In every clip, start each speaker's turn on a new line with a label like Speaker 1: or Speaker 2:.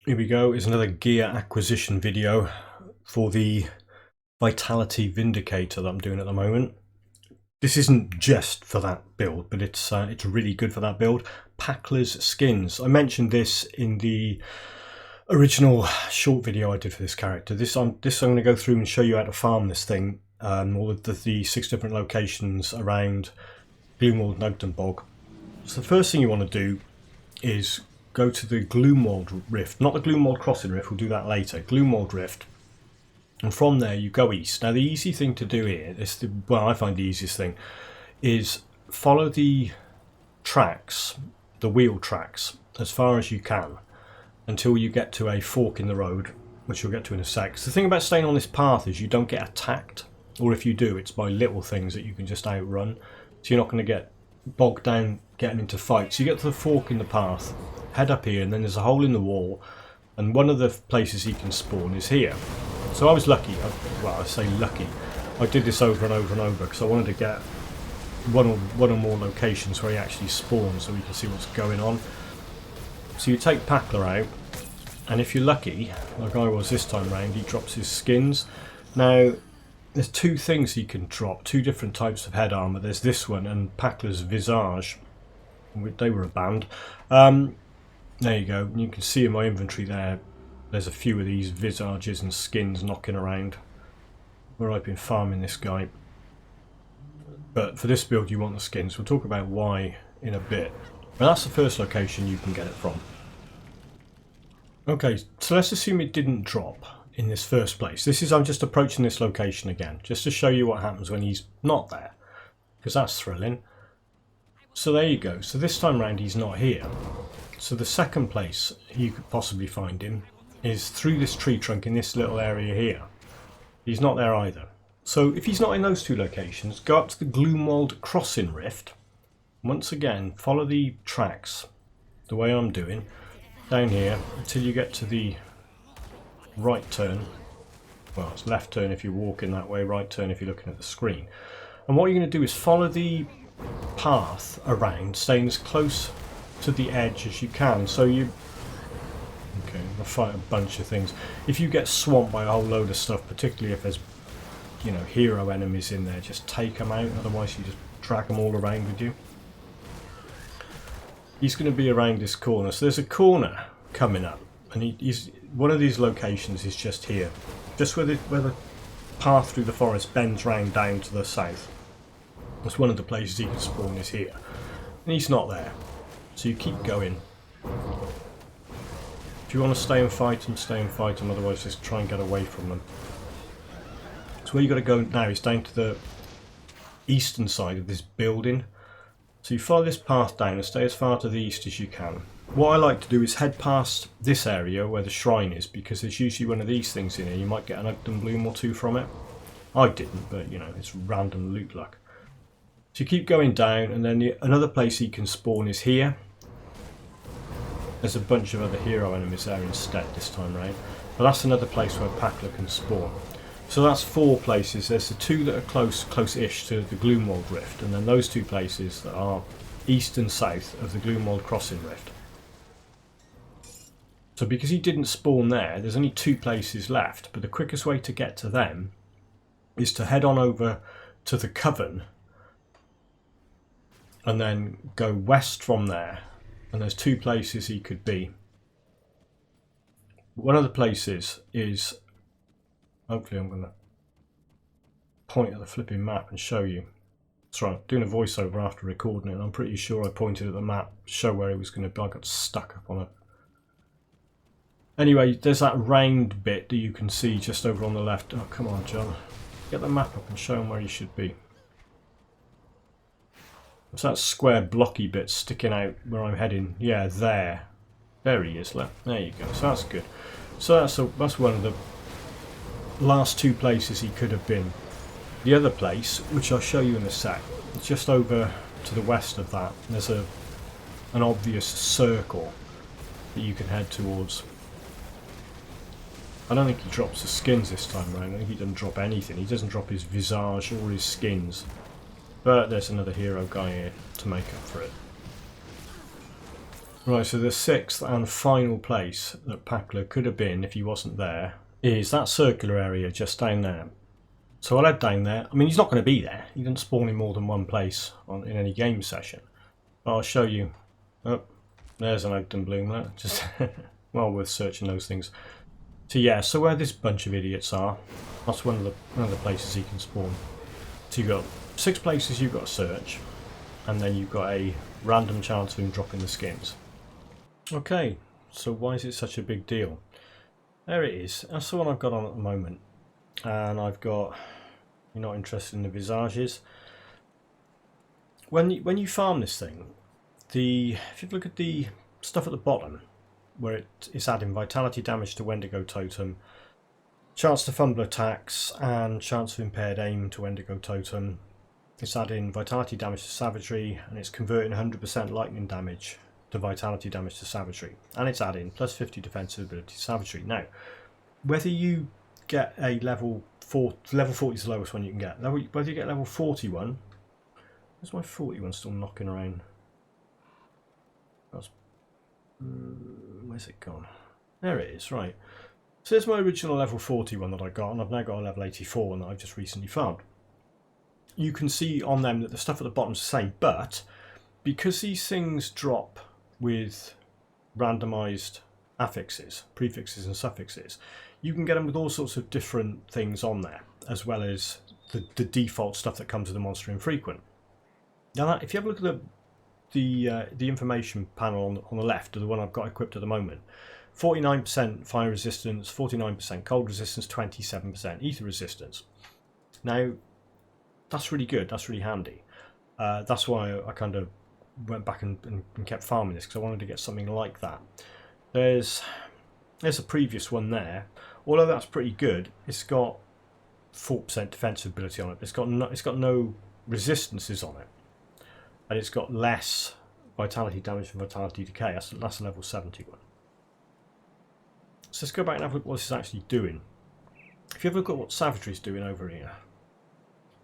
Speaker 1: Here we go, is another gear acquisition video for the Vitality Vindicator that I'm doing at the moment. This isn't just for that build, but it's really good for that build. Packla's Skins. I mentioned this in the original short video I did for this character. I'm going to go through and show you how to farm this thing, all of the 6 different locations around Gloomwald Nugden Bog. So the first thing you want to do is go to the Gloomwald Rift, not the Gloomwald Crossing Rift, we'll do that later, Gloomwald Rift, and from there you go east. Now the easy thing to do here, well, I find the easiest thing, is follow the tracks, the wheel tracks, as far as you can, until you get to a fork in the road, which you'll get to in a sec. So the thing about staying on this path is you don't get attacked, or if you do, it's by little things that you can just outrun, so you're not going to get bogged down getting into fights. You get to the fork in the path, head up here, and then there's a hole in the wall, and one of the places he can spawn is here. So I was lucky, well, I say lucky, I did this over and over and over because I wanted to get one or more locations where he actually spawns so we can see what's going on. So you take Packla out, and if you're lucky, like I was this time round, he drops his skins. Now there's 2 things he can drop, 2 different types of head armour. There's this one and Packla's Visage. They were a band. There you go. You can see in my inventory there's a few of these Visages and skins knocking around where I've been farming this guy. But for this build you want the skins. We'll talk about why in a bit. But that's the first location you can get it from. Okay, so let's assume it didn't drop in this first place. I'm just approaching this location again, just to show you what happens when he's not there, because that's thrilling. So there you go. So this time round he's not here. So the second place you could possibly find him is through this tree trunk in this little area here. He's not there either. So if he's not in those 2 locations, go up to the Gloomwald Crossing Rift. Once again, follow the tracks the way I'm doing down here until you get to the right turn. Well, it's left turn if you're walking that way, right turn if you're looking at the screen. And what you're going to do is follow the path around, staying as close to the edge as you can. So you... Okay, I'll fight a bunch of things. If you get swamped by a whole load of stuff, particularly if there's, you know, hero enemies in there, just take them out, otherwise you just drag them all around with you. He's going to be around this corner. So there's a corner coming up, and he's one of these locations is just here, just where the path through the forest bends round down to the south. That's one of the places he can spawn is here, and he's not there. So you keep going. If you want to stay and fight them, otherwise just try and get away from them. So where you got to go now is down to the eastern side of this building. So you follow this path down and stay as far to the east as you can. What I like to do is head past this area where the shrine is, because there's usually one of these things in here. You might get an Ugden Bloom or 2 from it. I didn't, but you know, it's random loot luck. So you keep going down, and then another place he can spawn is here. There's a bunch of other hero enemies there instead this time round. But that's another place where Packla can spawn. So that's 4 places. There's the 2 that are close-ish to the Gloomwald Rift, and then those 2 places that are east and south of the Gloomwald Crossing Rift. So because he didn't spawn there, there's only 2 places left, but the quickest way to get to them is to head on over to the Coven and then go west from there, and there's 2 places he could be. One of the places is, hopefully I'm going to point at the flipping map and show you. That's right, I'm doing a voiceover after recording it, and I'm pretty sure I pointed at the map to show where it was going to be. I got stuck up on it. Anyway, there's that round bit that you can see just over on the left. Oh, come on, John. Get the map up and show him where he should be. It's that square blocky bit sticking out where I'm heading. Yeah, there. There he is. There you go. So that's good. So that's one of the last 2 places he could have been. The other place, which I'll show you in a sec, it's just over to the west of that. There's an obvious circle that you can head towards. I don't think he drops the skins this time around. I think he doesn't drop anything. He doesn't drop his Visage or his skins. But there's another hero guy here to make up for it. Right, so the sixth and final place that Packla could have been if he wasn't there is that circular area just down there. So I'll head down there. I mean, he's not going to be there. He doesn't spawn in more than one place in any game session. But I'll show you. Oh, there's an Ogden Bloom there. Just well worth searching those things. So yeah, so where this bunch of idiots are, that's one of the places he can spawn. So you've got 6 places you've got to search, and then you've got a random chance of him dropping the skins. Okay, so why is it such a big deal? There it is. That's the one I've got on at the moment. And I've got, you're not interested in the Visages. When you farm this thing, if you look at the stuff at the bottom, where it's adding vitality damage to Wendigo Totem, chance to fumble attacks, and chance of impaired aim to Wendigo Totem. It's adding vitality damage to savagery, and it's converting 100% lightning damage to vitality damage to savagery, and it's adding plus 50 defensive ability to savagery. Now, whether you get a level 40 is the lowest one you can get. Whether you get level 41, where's my 41 still knocking around? Where's it gone? There it is, right. So there's my original level 41 that I got, and I've now got a level 84 one that I've just recently farmed. You can see on them that the stuff at the bottom's the same, but because these things drop with randomized affixes, prefixes and suffixes, you can get them with all sorts of different things on there, as well as the default stuff that comes with the monster infrequent. Now, if you have a look at the information panel on the left, of the one I've got equipped at the moment, 49% fire resistance, 49% cold resistance, 27% ether resistance. Now, that's really good. That's really handy. That's why I kind of went back and kept farming this, because I wanted to get something like that. There's a previous one there. Although that's pretty good, it's got 4% defensive ability on it. It's got no resistances on it, and it's got less vitality damage and vitality decay. That's a level 71. So let's go back and have a look at what this is actually doing. If you have a look at what savagery is doing over here,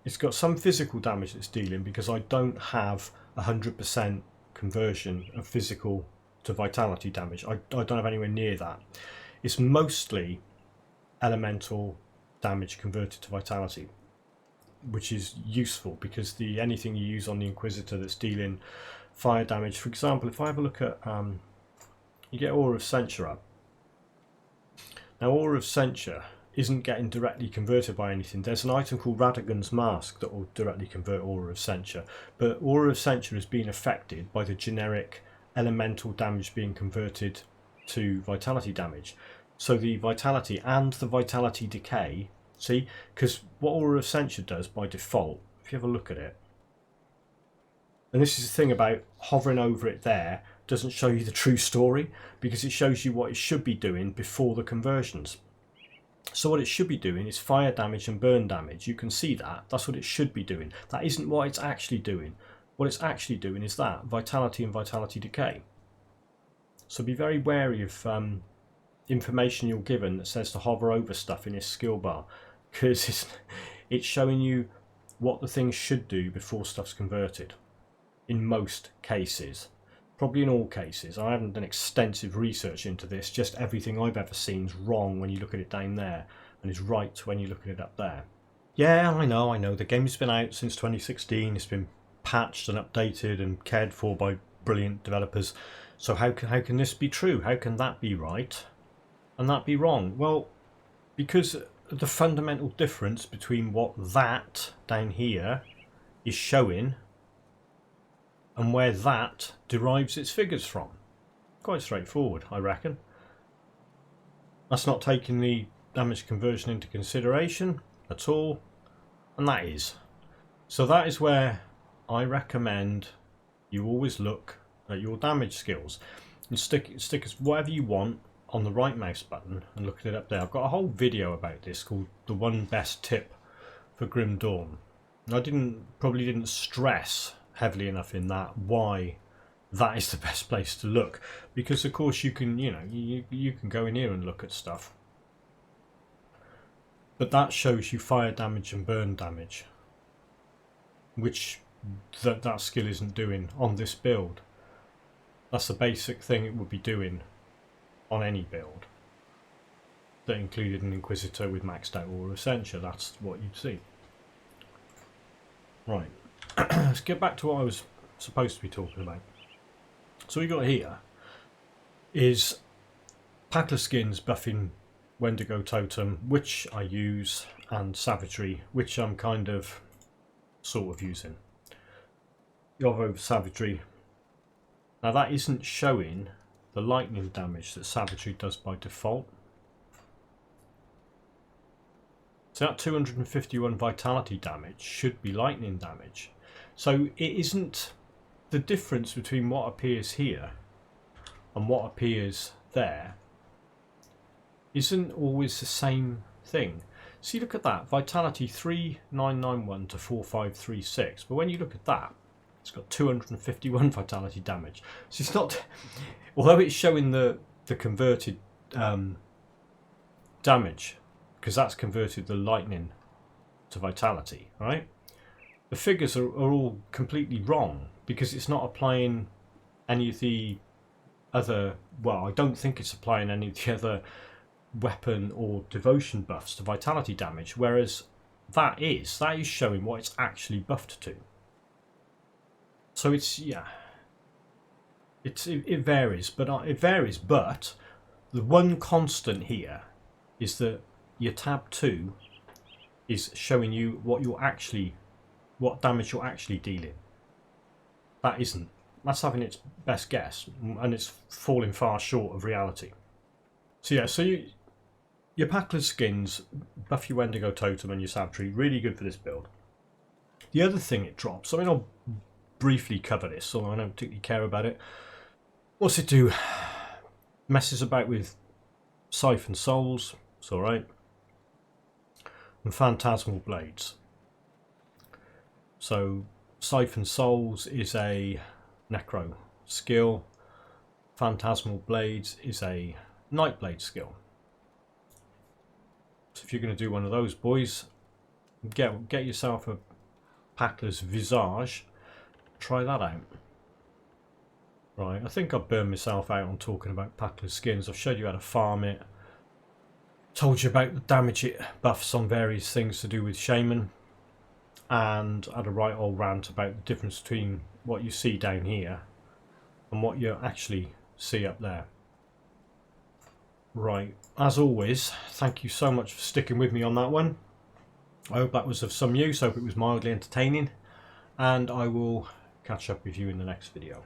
Speaker 1: it's got some physical damage it's dealing, because I don't have 100% conversion of physical to vitality damage. I don't have anywhere near that. It's mostly elemental damage converted to vitality, which is useful because anything you use on the Inquisitor that's dealing fire damage, for example, if I have a look at you get Aura of Censure up. Now, Aura of Censure isn't getting directly converted by anything. There's an item called Radagon's Mask that will directly convert Aura of Censure, but Aura of Censure is being affected by the generic elemental damage being converted to vitality damage. So the vitality and the vitality decay, see, because what Aura of Censure does by default, if you have a look at it, and this is the thing about hovering over it there, doesn't show you the true story, because it shows you what it should be doing before the conversions. So what it should be doing is fire damage and burn damage. You can see that. That's what it should be doing. That isn't what it's actually doing. What it's actually doing is that, vitality and vitality decay. So be very wary of information you're given that says to hover over stuff in this skill bar, because it's showing you what the thing should do before stuff's converted. In most cases. Probably in all cases. I haven't done extensive research into this, just everything I've ever seen is wrong when you look at it down there, and is right when you look at it up there. Yeah, I know, the game's been out since 2016, it's been patched and updated and cared for by brilliant developers, so how can this be true? How can that be right and that be wrong? Well, because the fundamental difference between what that down here is showing and where that derives its figures from. Quite straightforward, I reckon. That's not taking the damage conversion into consideration at all, and that is. So that is where I recommend you always look at your damage skills and stick as whatever you want on the right mouse button and look at it up there. I've got a whole video about this called the one best tip for Grim Dawn. And I probably didn't stress heavily enough in that why that is the best place to look, because of course you can you can go in here and look at stuff, but that shows you fire damage and burn damage, which that skill isn't doing on this build. That's the basic thing it would be doing on any build that included an Inquisitor with maxed out Aura Essentia. That's what you'd see. Right, let's get back to what I was supposed to be talking about. So we got here is Packla Skins buffing Wendigo Totem, which I use, and Savagery, which I'm kind of sort of using. Yovo Savagery. Now that isn't showing the lightning damage that Savagery does by default. So that 251 vitality damage should be lightning damage. So it isn't the difference between what appears here and what appears there isn't always the same thing. See, look at that, vitality 3991 to 4536, but when you look at that, it's got 251 vitality damage. So it's not, although it's showing the converted damage, because that's converted the lightning to vitality, right? The figures are all completely wrong, because it's not applying any of the other, well, I don't think it's applying any of the other weapon or devotion buffs to vitality damage, whereas that is showing what it's actually buffed to. So it's, yeah, it varies, but the one constant here is that your tab 2 is showing you what damage you're actually dealing. That isn't. That's having its best guess, and it's falling far short of reality. So yeah, so your Packla Skins buff your Wendigo Totem and your Savagery, really good for this build. The other thing it drops, I mean, I'll briefly cover this, so I don't particularly care about it. What's it do? Messes about with Siphon Souls, it's alright. And Phantasmal Blades. So Siphon Souls is a Necro skill. Phantasmal Blades is a Nightblade skill. So if you're going to do one of those, boys, get yourself a Packla's Visage. Try that out. Right, I think I've burned myself out on talking about Packla Skins. I've showed you how to farm it. Told you about the damage it buffs on various things to do with Shaman. And had a right old rant about the difference between what you see down here and what you actually see up there. Right, as always, thank you so much for sticking with me on that one. I hope that was of some use, I hope it was mildly entertaining, and I will catch up with you in the next video.